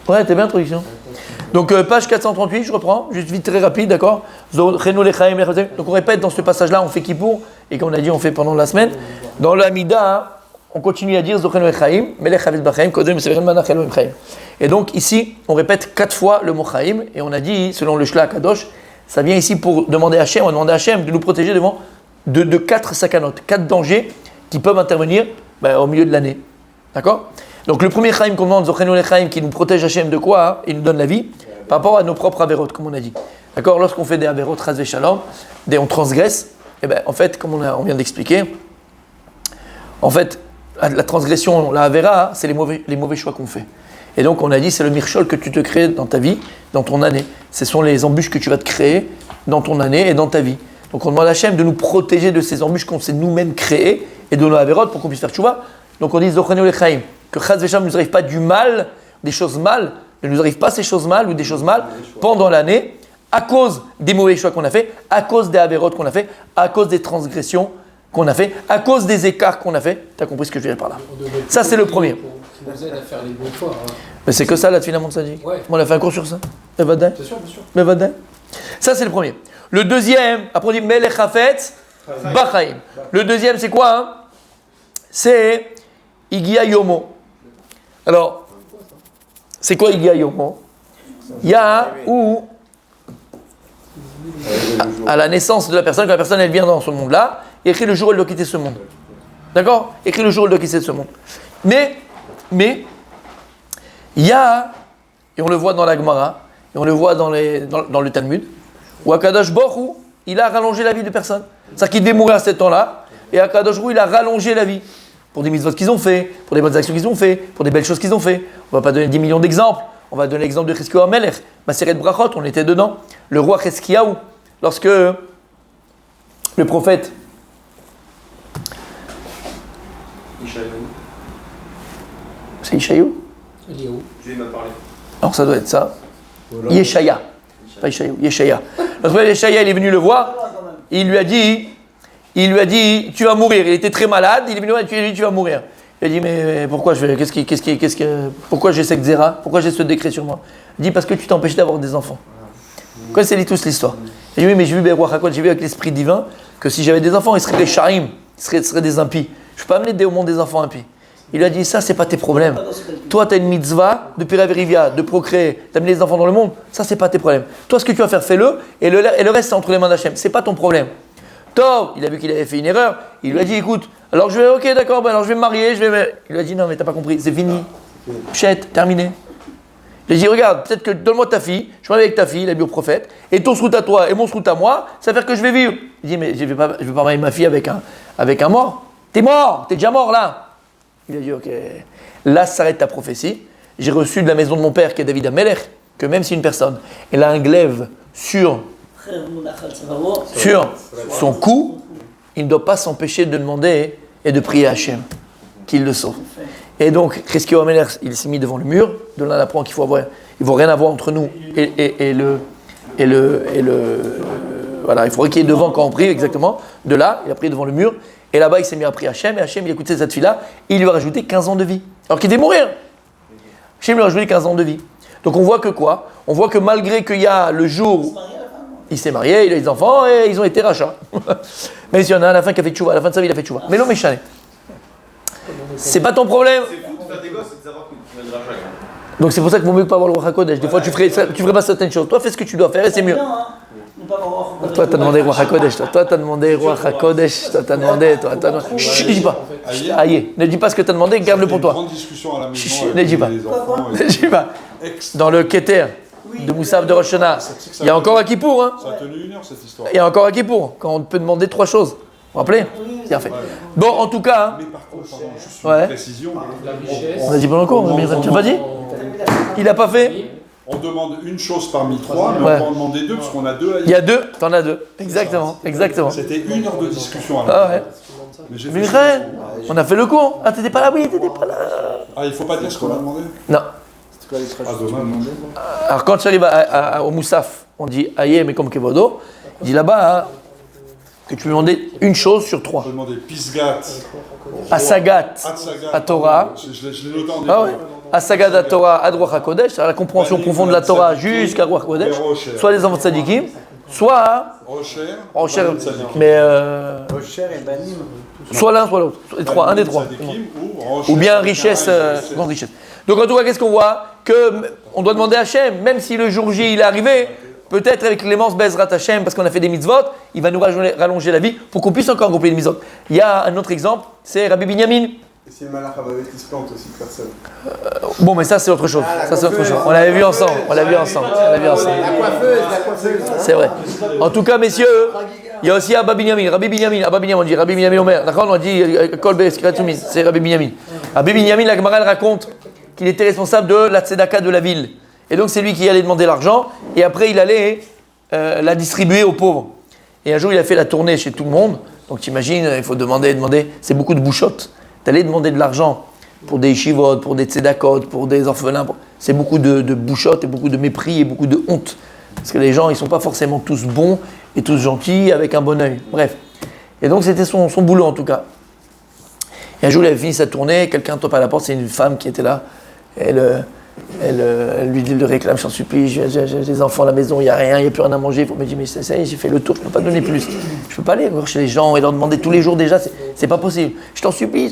Ouais, t'es bien introduction. Donc page 438, je reprends, juste vite très rapide, d'accord. Donc on répète dans ce passage-là, on fait Kippour, et comme on a dit, on fait pendant la semaine. Dans le Hamida, on continue à dire et donc ici, on répète 4 fois le mot Chaim, et on a dit, selon le Shla Kadosh, ça vient ici pour demander à Hachem, on demande à Hachem de nous protéger devant de 4 sakanot, 4 dangers qui peuvent intervenir au milieu de l'année. D'accord? Donc le premier Chaim qu'on demande, Zochenu Lechaim, qui nous protège Hachem de quoi? Il nous donne la vie, par rapport à nos propres avérotes, comme on a dit. D'accord? Lorsqu'on fait des avérotes, Chas Veshalom, on transgresse, et en fait, comme on vient d'expliquer, en fait, la transgression, la avéra, c'est les mauvais choix qu'on fait. Et donc on a dit, c'est le mirchol que tu te crées dans ta vie, dans ton année. Ce sont les embûches que tu vas te créer dans ton année et dans ta vie. Donc on demande à Hachem de nous protéger de ces embûches qu'on s'est nous-mêmes créées et de nos avérotes pour qu'on puisse faire tchouva. Donc on dit Zochenu Lechaim, que Chas Veshalom ne nous arrive pas du mal, des choses mal, ne nous arrive pas ces choses mal ou des choses mal pendant l'année, à cause des mauvais choix qu'on a fait, à cause des avérotes qu'on a fait, à cause des transgressions qu'on a fait, à cause des écarts qu'on a fait. Tu as compris ce que je veux dire par là. Ça, c'est le premier. Ça nous aide à faire les bons choix. Hein. Mais c'est que ça, là, finalement, ça dit. Ouais. On a fait un cours sur ça. Bien sûr. Mais ça, c'est le premier. Le deuxième, après on dit Melech Hafetz Bachaim. Le deuxième, c'est quoi hein? C'est Igia Yomo. Alors, c'est quoi Igia Yomo? Il y a où, à la naissance de la personne, quand la personne elle vient dans ce monde-là, il écrit le jour où elle doit quitter ce monde. D'accord? Écrit le jour où elle doit quitter ce monde. Mais, il y a, et on le voit dans la Gemara, et on le voit dans le Talmud, où Akadosh Baruch Hu, il a rallongé la vie de personne. C'est-à-dire qu'il devait mourir à 7 ans-là, et Akadosh Baruch Hu, il a rallongé la vie. Pour des mitzvot qu'ils ont fait, pour des bonnes actions qu'ils ont fait, pour des belles choses qu'ils ont fait. On ne va pas donner 10 millions d'exemples. On va donner l'exemple de Chizkiyahu HaMelech, Maseret Brachot, on était dedans. Le roi Chizkiyahu, lorsque le prophète c'est Ishaïou? Eliyahu. Je vais parler. Alors ça doit être ça. Yeshaya. Pas Ishaïou, Yeshaya. Le prophète Yeshaya, il est venu le voir. Il lui a dit, tu vas mourir. Il était très malade. Il est venu et il lui a dit, tu vas mourir. Il a dit, mais pourquoi pourquoi j'ai cette xéra? Pourquoi j'ai ce décret sur moi? Il dit, parce que tu t'es empêché d'avoir des enfants. Vous connaissez tous l'histoire. Il dit, oui, mais j'ai vu avec l'esprit divin que si j'avais des enfants, ils seraient des sharim, ils seraient des impies. Je ne peux pas amener au monde des enfants impies. Il lui a dit, ça, c'est pas tes problèmes. Toi, tu as une mitzvah de Piraverivia, de procréer, d'amener les enfants dans le monde. Ça, c'est pas tes problèmes. Toi, ce que tu vas faire, fais-le. Et le reste, c'est entre les mains d'Hachem. C'est pas ton problème. Tov, il a vu qu'il avait fait une erreur. Il lui a dit, écoute, alors je vais, ok, d'accord, alors je vais me marier. Il lui a dit, non, mais t'as pas compris, c'est fini. Pchet, terminé. Il a dit, regarde, peut-être que donne-moi ta fille, je vais avec ta fille, il a dit au prophète, et ton srout à toi et mon srout à moi, ça va faire que je vais vivre. Il dit, mais je vais pas marier ma fille avec un mort. T'es mort, t'es déjà mort là. Il a dit, ok, là s'arrête ta prophétie. J'ai reçu de la maison de mon père, qui est David HaMelech, que même si une personne, elle a un glaive sur son cou, il ne doit pas s'empêcher de demander et de prier à Hachem, qu'il le sauve. Et donc, Chizkiyahu HaMelech, il s'est mis devant le mur. De là, on apprend qu'il faut rien avoir entre nous voilà, il faudrait qu'il y ait devant quand on prie, exactement. De là, il a prié devant le mur. Et là-bas, il s'est mis à prier Hachem. Et Hachem, il a écouté cette fille-là. Il lui a rajouté 15 ans de vie. Alors qu'il devait mourir. Hachem lui a rajouté 15 ans de vie. Donc on voit que quoi? On voit que malgré qu'il y a le jour... Il s'est marié, il a des enfants et ils ont été rachats. Mais s'il y en a un à la fin qui a fait tchouva, à la fin de sa vie, il a fait tchouva. Mais l'homme est chané. C'est pas ton problème. C'est fou de faire des gosses et de savoir que tu vas être rachat. Donc c'est pour ça qu'il vaut mieux que pas avoir le roi HaKodesh. Des fois, tu ferais pas certaines choses. Toi, fais ce que tu dois faire et c'est mieux. Toi, t'as demandé roi HaKodesh. Toi, t'as demandé roi HaKodesh. Toi, t'as demandé. Chut, ne dis pas. Aïe, ne dis pas ce que t'as demandé, garde-le pour toi. Grande discussion à la maison. Ne dis pas. Ne dis pas. Dans le Keter de Moussaf de Rosh Hashanah, il y a encore à Kippour. Hein. Ça a tenu 1 heure cette histoire. Il y a encore à Kippour, quand on peut demander 3 choses. Vous vous rappelez? Bien fait. Bon, en tout cas. Mais par contre, pardon, juste une précision. On a dit pendant le cours. Vas-y. Il n'a pas fait? On demande une chose parmi 3, mais on peut en demander 2 parce qu'on a 2 à Il y a 2, t'en as 2. Exactement. C'était 1 heure de discussion à la ouais. Mais on a fait le cours. Ah, t'étais pas là? Oui, t'étais pas là. Ah, il faut pas dire ce qu'on a demandé? Non. Ah, dommage. Alors quand tu arrives au Moussaf, on dit Aïe, mais comme Kevodo, il dit là-bas que tu peux demander une chose sur 3. On peut demander Pisgat, Asagat, à Torah. Je l'ai noté en Ah ouais. Asagada Torah ad Ruach HaKodesh, c'est la compréhension profonde de la Torah jusqu'à Ruach HaKodesh, soit les enfants de Tzadikim, soit Rocher, mais soit l'un, soit l'autre, les trois, un des trois, ou bien richesse, grande richesse. Donc en tout cas, qu'est-ce qu'on voit? On doit demander à Hachem, même si le jour J il est arrivé, peut-être avec Clémence Bezrat Hachem, parce qu'on a fait des mitzvot, il va nous rallonger la vie pour qu'on puisse encore accomplir les mitzvot. Il y a un autre exemple, c'est Rabbi Binyamin. Et si le malach qui se plante aussi, personne. Bon, mais ça c'est autre chose. Ça c'est autre chose. On l'avait vu ensemble. La coiffeuse. C'est vrai. En tout cas, messieurs, il y a aussi Abba Binyamin. Rabbi Binyamin, on dit Rabbi Binyamin Omer. D'accord, on dit Kolbe Skratumi. C'est Rabbi Binyamin. Rabbi Binyamin, la Gemara raconte qu'il était responsable de la tzedaka de la ville. Et donc c'est lui qui allait demander l'argent et après il allait la distribuer aux pauvres. Et un jour il a fait la tournée chez tout le monde. Donc t'imagines, il faut demander. C'est beaucoup de bouchottes. D'aller demander de l'argent pour des yeshivot, pour des tzedakot, pour des orphelins. C'est beaucoup de bouchottes et beaucoup de mépris et beaucoup de honte. Parce que les gens, ils ne sont pas forcément tous bons et tous gentils avec un bon œil. Bref. Et donc c'était son boulot en tout cas. Et un jour il avait fini sa tournée, quelqu'un tape à la porte, c'est une femme qui était là. Elle lui dit, le réclame, j'en supplie, j'ai des enfants à la maison, il n'y a rien, il n'y a plus rien à manger. Il me dit, mais ça y est, j'ai fait le tour, je ne peux pas donner plus. Je ne peux pas aller voir chez les gens et leur demander tous les jours déjà, c'est pas possible. Je t'en supplie.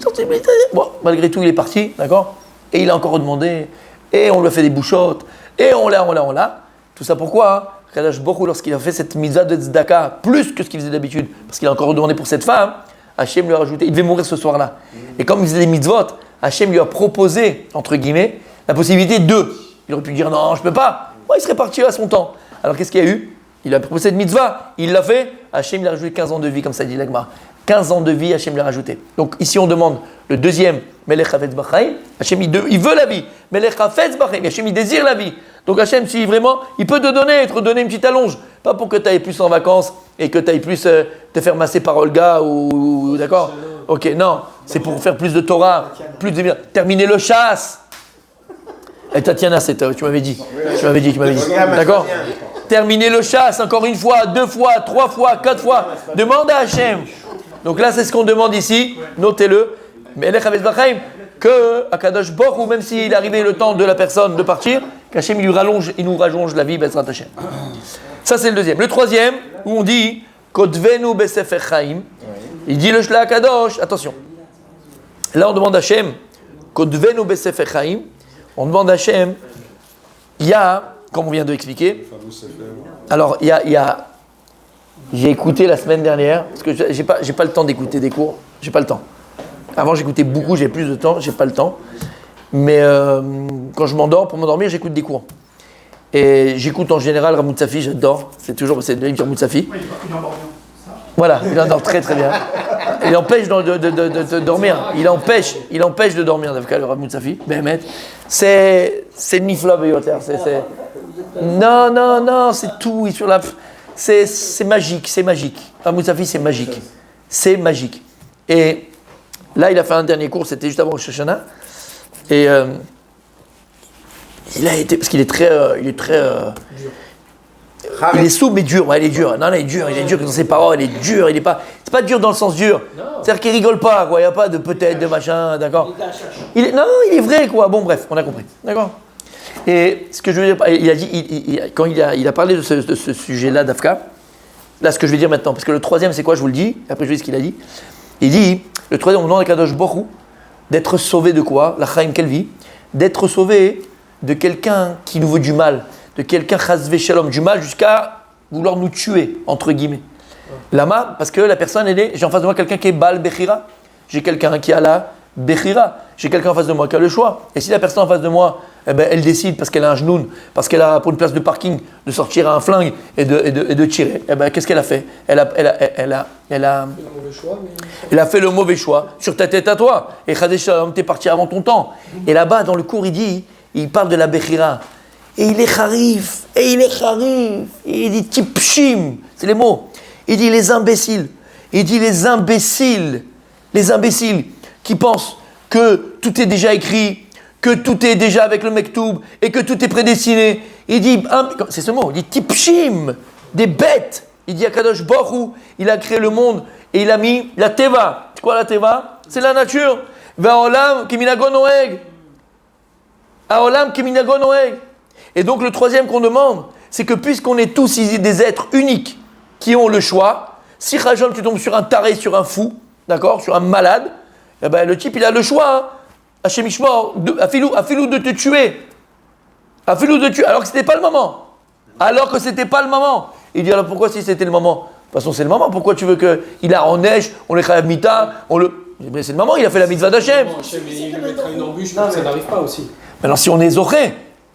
Bon, malgré tout, il est parti, d'accord? Et il a encore demandé, et on lui a fait des bouchottes, et on l'a. Tout ça pourquoi? Kadash Bokhu, lorsqu'il a fait cette mitzvah de tzedaka, plus que ce qu'il faisait d'habitude, parce qu'il a encore demandé pour cette femme, Hachem lui a rajouté, il devait mourir ce soir-là. Et comme il faisait des mitzvot, Hachem lui a proposé, entre guillemets, la possibilité de. Il aurait pu dire non, je ne peux pas. Il serait parti à son temps. Alors qu'est-ce qu'il y a eu? Il a proposé cette mitzvah, il l'a fait. Hachem lui a rajouté 15 ans de vie, comme ça dit l'Agma. 15 ans de vie, Hachem lui a rajouté. Donc ici on demande le deuxième, Melech Hafetz Bachaim. Hachem il veut la vie. Melech Hafetz Bachaim. Hachem il désire la vie. Donc Hachem, si vraiment, il peut te redonner une petite allonge. Pas pour que tu ailles plus en vacances et que tu ailles plus te faire masser par Olga ou d'accord? Ok, non. C'est pour faire plus de Torah, plus de terminer le chasse. Et Tatiana, tu m'avais dit. D'accord? Terminer le chasse encore une fois, 2 fois, 3 fois, 4 fois. Demande à Hachem. Donc là, c'est ce qu'on demande ici. Notez-le. Mais que Akadosh Baruch Hu, même s'il est arrivé le temps de la personne de partir, qu'Hachem il nous rallonge la vie, Bezrat Hachem. Ça, c'est le deuxième. Le troisième, où on dit Kotvenu Besefer Chaim. Il dit le Shla Akadosh. Attention. Là, on demande à Hachem Kotvenu Besefer Chaim. On demande à Hachem, il y a, comme on vient de expliquer, alors il y a j'ai écouté la semaine dernière, parce que j'ai pas le temps d'écouter des cours, j'ai pas le temps. Avant j'écoutais beaucoup, j'ai plus de temps, j'ai pas le temps. Mais quand je m'endors, pour m'endormir, j'écoute des cours. Et j'écoute en général Rav Mutsafi, j'adore, c'est Rav Mutsafi. Oui, il endort bien. Voilà, il endort très très bien. Il empêche de dormir. Il empêche de dormir, le Rav Mutsafi. Béhémet. C'est Nifla Beyoter. Non, c'est tout. C'est magique. Rav Mutsafi, c'est magique. C'est magique. Et là, il a fait un dernier cours, c'était juste avant Rosh Hashanah. Et il a été, parce qu'il est très. Il est souple mais dur, il est dur. Non, il est dur dans ses paroles, il est dur, c'est pas dur dans le sens dur. C'est-à-dire qu'il rigole pas, quoi. Il n'y a pas de peut-être, de machin, d'accord. Il est vrai, quoi. Bon, bref, on a compris, d'accord. Et ce que je veux dire, il a dit, quand il a parlé de ce sujet-là d'Afka, là, ce que je vais dire maintenant, parce que le troisième, c'est quoi, je vous le dis, après je vais dire ce qu'il a dit. Il dit, le troisième, on demande à Kadosh Baruch Hu d'être sauvé de quoi? La Chaim, quelle vie? D'être sauvé de quelqu'un qui nous veut du mal. De quelqu'un chasvé shalom, du mal jusqu'à vouloir nous tuer, entre guillemets. Lama, parce que la personne, j'ai en face de moi quelqu'un qui est Baal Bechira, j'ai quelqu'un qui a la Bechira, j'ai quelqu'un en face de moi qui a le choix. Et si la personne en face de moi, elle décide parce qu'elle a un genoun, parce qu'elle a pour une place de parking, de sortir un flingue et de tirer, qu'est-ce qu'elle a fait? Elle a fait le mauvais choix sur ta tête à toi. Et chasvé shalom, t'es parti avant ton temps. Et là-bas, dans le cours, il parle de la Bechira. Et il est kharif, et il dit tipshim, c'est les mots. Il dit les imbéciles, les imbéciles qui pensent que tout est déjà écrit, que tout est déjà avec le mektoub, et que tout est prédestiné. Il dit, c'est ce mot, il dit tipshim, des bêtes. Il dit Akadosh Baruch Hu, il a créé le monde, et il a mis la teva. C'est quoi la teva? C'est la nature. Ve'olam kiminagon noeg. Aolam keminago noeg. Et donc le troisième qu'on demande, c'est que puisqu'on est tous ici des êtres uniques qui ont le choix, si Rajam tu tombes sur un taré, sur un fou, d'accord, sur un malade, eh ben, le type il a le choix, hein, Hachem Ishmael, Afilou de te tuer. Afilou de tuer, alors que c'était pas le moment. Alors que c'était pas le moment. Il dit alors pourquoi si c'était le moment? De toute façon c'est le moment, pourquoi tu veux qu'il a en neige, on le khayab mita, mais c'est le moment, il a fait la mitzvah d'Hachem. Hachem, il lui mettra une embûche pour que ça n'arrive pas aussi. Maintenant si on est zoché,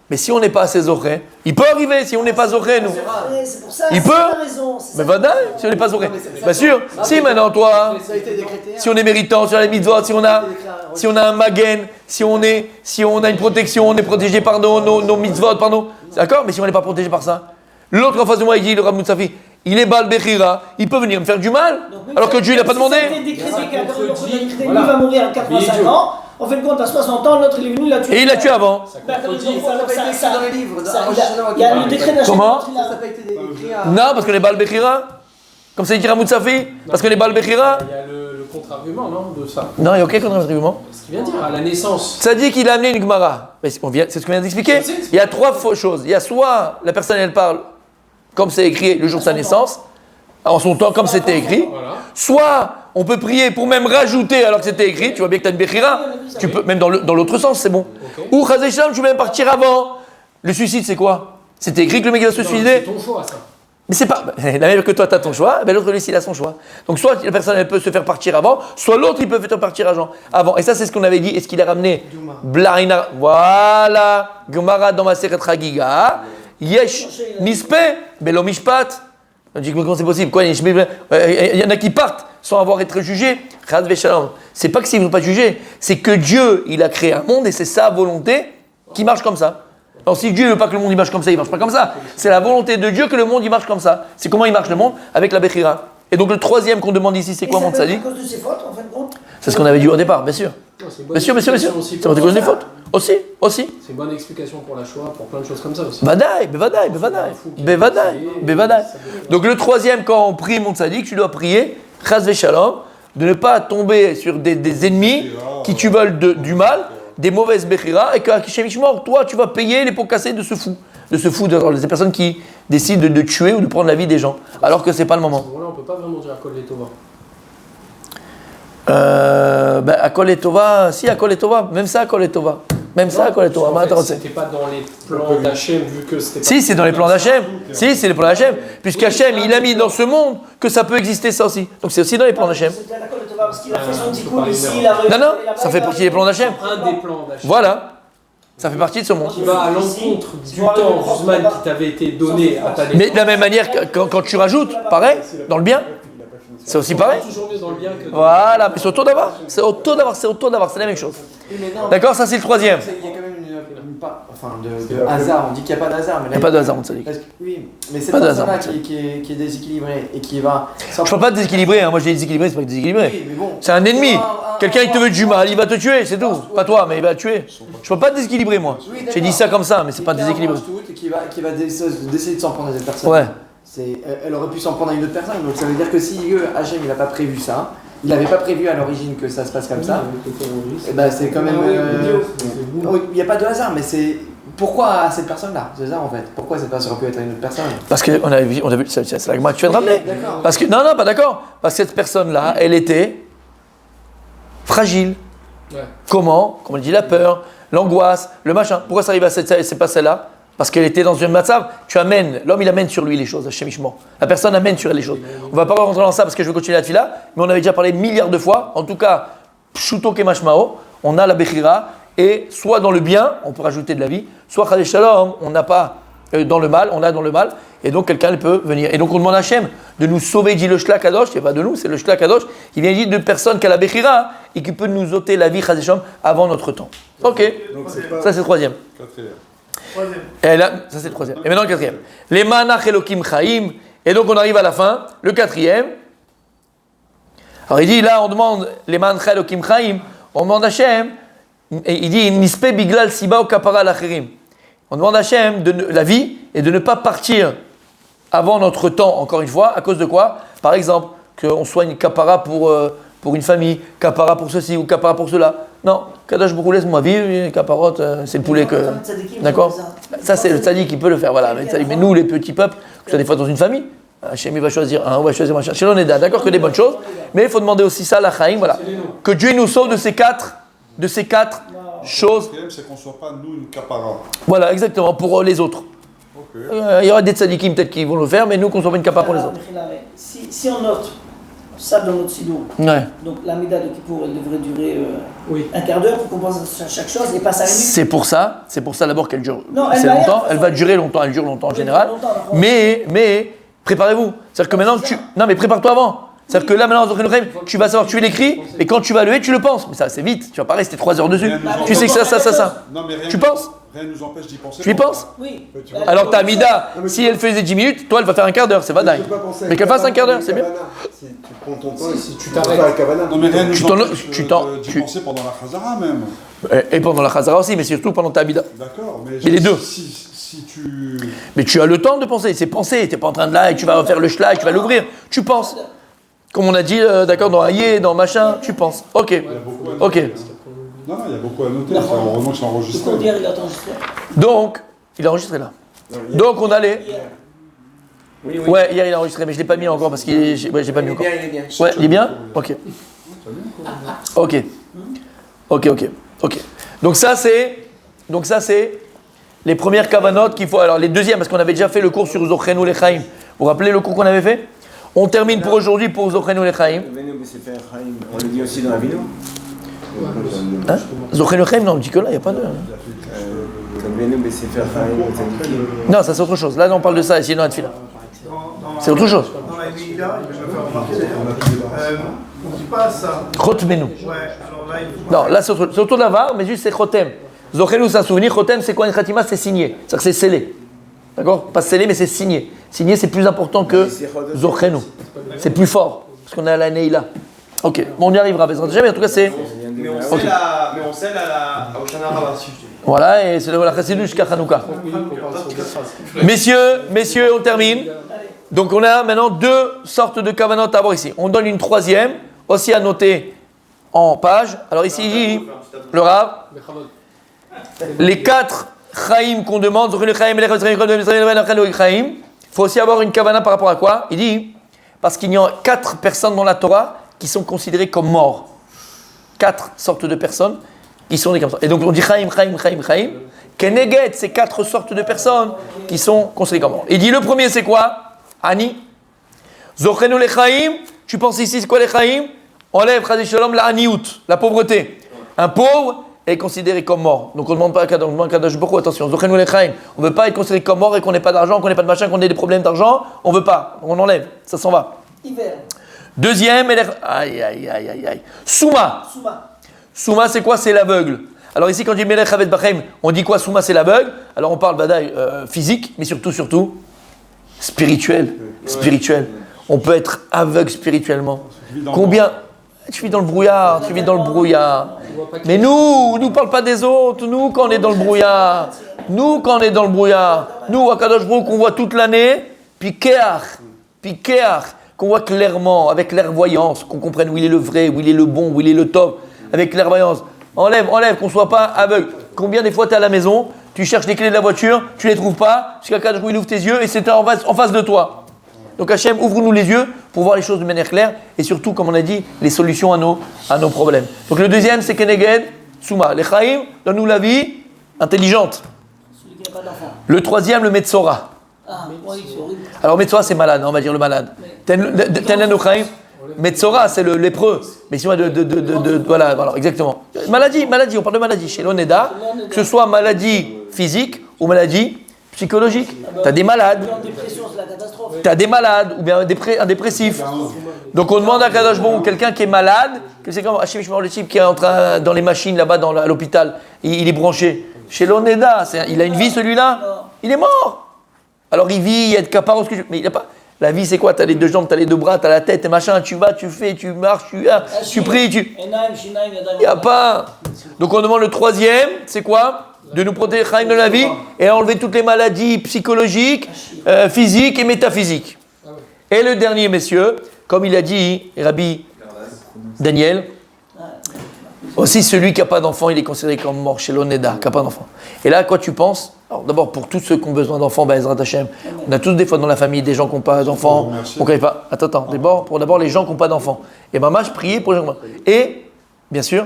mais si on n'est pas assez zoché, il peut arriver si on n'est pas zoché nous. C'est pour ça, Il c'est peut. la raison. Mais voilà, si on n'est pas zoché. Bien sûr, si maintenant toi, Ça a été décrété. si on est méritant sur la mitzvot, si on a un magen, si on a une protection, on est protégé par nos mitzvot, pardon. D'accord, mais si on n'est pas protégé par ça, l'autre en face de moi il dit, le Rav Moutsafi, il est Baal Bechira, il peut venir me faire du mal, alors que Dieu il n'a pas demandé. Ça a été décrété qu'un lui va mourir à 85 ans. En fait, compte, à 60 ans, l'autre il est venu, il l'a tué. Et il l'a tué avant. Ça n'a pas été écrit dans les livres. Il y a le décret d'Hachem. Comment? Ça n'a pas été écrit. Non, parce qu'on est Baal Bechira. Comme ça dit Rav Moutsafi, parce qu'on est Baal Bechira. Il y a le contre-argument, non, de ça. Non, il y a aucun contre-argument. Ce qu'il vient de dire, à la naissance. Ça dit qu'il a amené une Gemara. C'est ce qu'on vient d'expliquer. Il y a trois choses. Il y a soit la personne elle parle comme c'est écrit le jour de sa naissance, en son temps comme c'était écrit. Voilà. Soit on peut prier pour même rajouter alors que c'était écrit. Tu vois bien que tu as une Bechira. Tu peux même dans l'autre sens, c'est bon. Ok. Ou Chazécham, tu peux même partir avant. Le suicide, c'est quoi? C'était écrit que le mec il va se Non, suicider. c'est ton choix, ça. Mais c'est pas la même que toi, tu as ton choix, ben l'autre lui aussi il a son choix. Donc soit la personne elle peut se faire partir avant, soit l'autre il peut faire partir avant. Et ça c'est ce qu'on avait dit. Est-ce qu'il a ramené Blaina? Voilà, Gemara dans ma Masechet Chagiga. Yesh nispe belo mishpat. On dit comment c'est possible? Quoi? Il y en a qui partent sans avoir été jugés. Chad veshalom. C'est pas que s'ils ne vont pas juger, c'est que Dieu il a créé un monde et c'est sa volonté qui marche comme ça. Alors si Dieu ne veut pas que le monde il marche comme ça, il ne marche pas comme ça. C'est la volonté de Dieu que le monde il marche comme ça. C'est comment il marche le monde? Avec la Bechira. Et donc le troisième qu'on demande ici, c'est quoi mon tzaddik? C'est à cause de ses fautes, en fin de compte. C'est ce qu'on avait dit au départ, bien sûr. Non, c'est une bonne Bien sûr. explication aussi C'est pour à cause des ça. fautes. Aussi. C'est une bonne explication pour la Shoah, pour plein de choses comme ça aussi. Bevadaï. Donc le troisième, quand on prie mon tzaddik, tu dois prier, chas veshalom, de ne pas tomber sur des ennemis qui tu veulent du mal, des mauvaises Bechira, et que Hachem Ishmael, toi tu vas payer les pots cassés de ce fou. De ces personnes qui décident de tuer ou de prendre la vie des gens, alors que c'est pas le À ce moment. moment-là, on ne peut pas vraiment dire à Kol Letova. Akol et Tova, si Akol et Tova, même ça Akol et Tova. Même ça Akol et Tova. En fait, Attends, c'était pas dans les plans d'Hachem, vu que c'était pas... Si, c'est dans les plans d'Hachem. Si, c'est les plans d'Hachem. Puisqu'Hachem, il a mis dans ce monde que ça peut exister ça aussi. Donc c'est aussi dans les plans d'Hachem. C'était d'accord de te voir parce qu'il a fait son petit coup pas ici, une il a réussi. Non, ça fait partie des plans d'Hachem. Un des plans d'Hachem. Voilà. Ça fait partie de ce monde. Qui va à l'encontre du temps, Guzman, qui t'avait été donné à ta naissance. Mais de la même manière, quand tu rajoutes, pareil, dans le bien, c'est aussi pareil. Toujours mieux dans le bien que dans Voilà, mais c'est au taux d'avoir. C'est au taux d'avoir, c'est la même chose. D'accord, ça c'est le troisième. Il y a quand même une part de hasard. On dit qu'il n'y a pas de hasard. Mais Il n'y a pas de hasard, mon tzaddik. Oui, mais cette Pas de hasard, personne-là qui est déséquilibrée et qui va. Je ne parle pas de déséquilibré, hein. Moi j'ai déséquilibré, c'est pas que déséquilibré. Oui, mais bon. C'est un ennemi. Quelqu'un il te veut du mal, il va te tuer, c'est tout. Pas toi, mais il va te tuer. Je ne parle pas de déséquilibré, moi. J'ai dit ça comme ça, mais c'est pas déséquilibré. Et qui va décider de s'en prendre à cette personne. Ouais. Elle aurait pu s'en prendre à une autre personne. Donc ça veut dire que si Hachem il n'a pas prévu ça, il n'avait pas prévu à l'origine que ça se passe comme ça, et ben c'est quand même. Il n'y a pas de hasard, mais c'est. Pourquoi à cette personne-là? C'est ça en fait. Pourquoi cette personne aurait pu être à une autre personne? Parce qu'on a vu, c'est la Gemara que tu viens de ramener. D'accord. Parce que, non, pas d'accord. Parce que cette personne-là, elle était fragile. Ouais. Comment? Comme on dit, la peur, l'angoisse, le machin. Pourquoi ça arrive à c'est pas celle-là? Parce qu'elle était dans une matzav. L'homme il amène sur lui les choses, Hachem Ishmael. La personne amène sur elle les choses. On va pas rentrer dans ça parce que je veux continuer la tefila, mais on avait déjà parlé milliards de fois. En tout cas, pshuto kemashmao, on a la bechira, et soit dans le bien, on peut rajouter de la vie, soit chadeh shalom, on n'a pas dans le mal, on a dans le mal, et donc quelqu'un peut venir. Et donc on demande à Hachem de nous sauver, dit le Shla Kadosh, c'est pas de nous, c'est le Shla Kadosh, qui vient dire de personnes qui a la bechira et qui peut nous ôter la vie, chadeh shalom, avant notre temps. Ok, Donc c'est pas ça c'est le troisième. quatrième. Et là, ça c'est le troisième. Et maintenant le quatrième. Les manach elokim chaim. Et donc on arrive à la fin, le quatrième. Alors il dit là, on demande les manach elokim chaim. On demande à Hachem. Et il dit nispe biglal siba o kapara lacherim. On demande à Hachem de la vie et de ne pas partir avant notre temps. Encore une fois, à cause de quoi? Par exemple, qu'on soigne kapara pour une famille, kapara pour ceci ou kapara pour cela. Non, Kadosh Baruch Hu, laisse-moi vivre, les caparottes, c'est le poulet que. D'accord? Ça, c'est le tzaddik qui peut le faire, voilà. Mais nous, les petits peuples, que ce soit des fois dans une famille, Hachem va choisir un, on va choisir machin. Chez l'Oneda, d'accord que des bonnes choses, mais il faut demander aussi ça à la Chaim, voilà. Que Dieu nous sauve de ces quatre choses. Le problème, c'est qu'on ne soit pas, nous, une capara. Voilà, exactement, pour les autres. Il y aura des tzadikim peut-être qui vont le faire, mais nous, qu'on soit pas une capara pour les autres. Si on note ça dans notre sidour, Ouais. donc la Mida de Kippour, elle devrait durer un quart d'heure pour qu'on pense à chaque chose et pas 5 minutes. C'est pour ça d'abord qu'elle dure assez longtemps. Elle va durer longtemps, elle dure longtemps en général. Mais préparez-vous. C'est-à-dire que maintenant, non mais prépare-toi avant. C'est-à-dire que là maintenant, tu vas savoir, tu l'écris, et quand tu vas lever, tu le penses. Mais ça, c'est vite, tu vas pas rester 3 heures dessus. Tu sais que ça. Non, mais rien Tu penses? Rien ne nous empêche d'y penser. Tu y penses? Oui. Alors ta Mida, si elle faisait 10 minutes, toi elle va faire un quart d'heure, c'est pas dingue. Mais qu'elle fasse un quart d'heure, c'est bien. Si tu prends ton temps, Si tu tu t'arrêtes t'arrêtes. à la cabana. Non, mais rien ne Tu nous t'en- empêche tu t'en- d'y penser pendant la Khazara même. Et pendant la Khazara aussi, mais surtout pendant ta Mida. D'accord, Mais les deux. Si tu. Mais tu as le temps de penser, c'est penser, t'es pas en train de là et tu vas refaire le schlag, tu vas l'ouvrir, tu penses. Comme on a dit, d'accord, dans Aïe, dans machin, tu penses. Ok. Ok. Non, il y a beaucoup à noter. Heureusement que c'est enregistré. Pourquoi dire il a enregistré? Donc, il est enregistré là. Donc on allait. Ouais, hier il a enregistré, mais je l'ai pas mis encore parce qu'il est. Ouais, j'ai pas mis encore. Il est bien. Ouais, il est bien? Ok. Ok. Donc ça c'est les premières kavanotes qu'il faut. Alors les deuxièmes, parce qu'on avait déjà fait le cours sur Zochenu Lechaim. Vous vous rappelez le cours qu'on avait fait? On termine pour aujourd'hui pour Zochenu Lechaim. On le dit aussi dans la vidéo. Hein? Zochenu Lechaim, non, on dit que là, il n'y a pas de. Non, ça c'est autre chose. Là on parle de ça ici dans la tefila. C'est autre chose. Dans la Neila, je vais faire remarquer d'ailleurs. On ne dit pas ça. Chotmenu. Ouais, alors là, il faut. Non, là c'est autour de la var, mais juste c'est chotem. Zochenu, c'est un souvenir. Chotem, c'est quoi une khatima? C'est signé. C'est-à-dire que c'est scellé. D'accord? Pas scellé, mais c'est signé. Signé, c'est plus important que Zochenu. C'est plus fort. Parce qu'on est à la Neila. Ok, bon, on y arrivera. Mais en tout cas, c'est. Mais on Ok. scelle à Oshana Rabbah. Voilà, et c'est la chassidut jusqu'à Hanouka. Messieurs, on termine. Donc on a maintenant deux sortes de kavanot à voir ici. On donne une troisième, aussi à noter en page. Alors ici, il dit, le Rav, les 4 chaim qu'on demande, il faut aussi avoir une kavana par rapport à quoi? Il dit, parce qu'il y a 4 personnes dans la Torah qui sont considérées comme morts. 4 sortes de personnes qui sont des comme ça. Et donc on dit chaim. Keneged, c'est 4 sortes de personnes qui sont considérées comme morts. Il dit, le premier c'est quoi? Ani. Zochenu lechaim, tu penses ici, c'est quoi les chaim? Enlève, chazé shalom, la aniout, la pauvreté. Un pauvre est considéré comme mort. Donc on ne demande pas à Kadosh Baruch Hu, attention, Zochenu lechaim. On ne veut pas être considéré comme mort et qu'on n'ait pas d'argent, qu'on n'ait pas de machin, qu'on ait des problèmes d'argent. On ne veut pas. On enlève, ça s'en va. Hiver. Deuxième, aïe. Souma. Souma, c'est quoi? C'est l'aveugle. Alors ici, quand on dit Melech Havet Bachem, on dit quoi? Souma, c'est l'aveugle. Alors on parle badaï physique, mais surtout spirituel. On peut être aveugle spirituellement. Combien? Tu vis dans le brouillard, Mais nous parle pas des autres. Nous, quand on est dans le brouillard. Nous, à Kadosh Baruch Hu, qu'on voit toute l'année, puis Keach, qu'on voit clairement, avec clairvoyance, qu'on comprenne où il est le vrai, où il est le bon, où il est le top, avec clairvoyance. Enlève, qu'on ne soit pas aveugle. Combien des fois tu es à la maison, tu cherches les clés de la voiture, tu ne les trouves pas, jusqu'à Kadosh Baruch Hu, il ouvre tes yeux et c'est en face de toi. Donc Hachem, ouvre-nous les yeux pour voir les choses de manière claire et surtout, comme on a dit, les solutions à nos problèmes. Donc le deuxième, c'est Keneged, Souma. Les Chaim, donne-nous la vie intelligente. Celui qui n'a pas d'enfant. Le troisième, le Metzora. Ah, oui, c'est horrible. Alors Metzora, c'est malade, on va dire le malade. Tenen Chaim. Metzora, c'est le lépreux. Mais sinon, voilà, exactement. Maladie, on parle de maladie. Chez l'Oneda, que ce soit maladie physique ou maladie psychologique. Tu as des malades. En dépression, c'est la catastrophe. Tu as des malades ou bien un dépressif. Donc on demande à Kadosh Baruch Hu, quelqu'un qui est malade, que c'est comme Hachem Shmor, le type qui est en train dans les machines là-bas à l'hôpital, il est branché. Chez l'Oneda, il a une vie celui-là? Il est mort. Alors il vit, il y a de caparos, mais il n'a pas. La vie c'est quoi? Tu as les 2 jambes, tu as les 2 bras, tu as la tête et machin, tu vas, tu fais, tu marches, tu pries, il n'y a pas. Donc on demande le troisième, c'est quoi? De nous protéger Chaim de la vie et enlever toutes les maladies psychologiques, physiques et métaphysiques. Et le dernier, messieurs, comme il a dit Rabbi Daniel, Aussi, celui qui n'a pas d'enfant, il est considéré comme mort chez l'Oneda, qui n'a pas d'enfant. Et là, à quoi tu penses? Alors, d'abord, pour tous ceux qui ont besoin d'enfants, Ezrat Hashem, on a tous des fois dans la famille des gens qui n'ont pas d'enfants. On ne connaît pas. Attends. D'abord, les gens qui n'ont pas d'enfants. Et maman, je priais pour les gens. Et, bien sûr,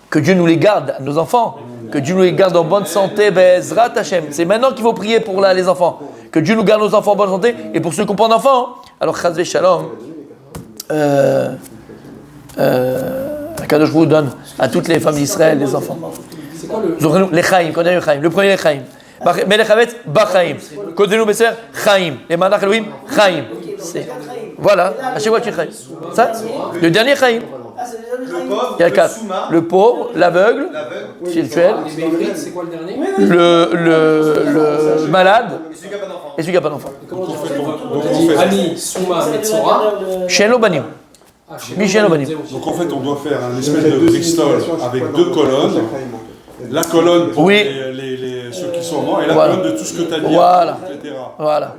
que Dieu nous les garde, nos enfants. Que Dieu nous les garde en bonne santé, Ezrat Hashem. C'est maintenant qu'il faut prier pour les enfants. Que Dieu nous garde nos enfants en bonne santé. Et pour ceux qui n'ont pas d'enfants, alors, Chazvé Shalom. Kadosh vous donne à toutes les femmes d'Israël des enfants. C'est quoi le... Les Chaim, qu'on a eu Chaim. Le premier, les Chaim. Melech Havetz, Bachaim. Kodenu Beser, Chaim. Les Malach Elohim, Chaim. Voilà, à chaque fois tu Chaim. Ça, le dernier Chaim. Il y a 4. Le pauvre, l'aveugle, spirituel. C'est quoi le dernier? Le malade et celui qui n'a pas d'enfant. Comment on fait Ani, Souma, Metzora. Shen Banim. Michel Obanim. Donc en fait, on doit faire un espèce de Bristol avec 2 colonnes. La colonne pour ceux qui sont morts et la colonne de tout ce que tu as dit, etc. Voilà.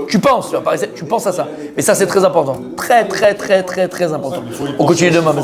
Tu penses à ça. Mais ça, c'est très important. Très important. On continue demain, mais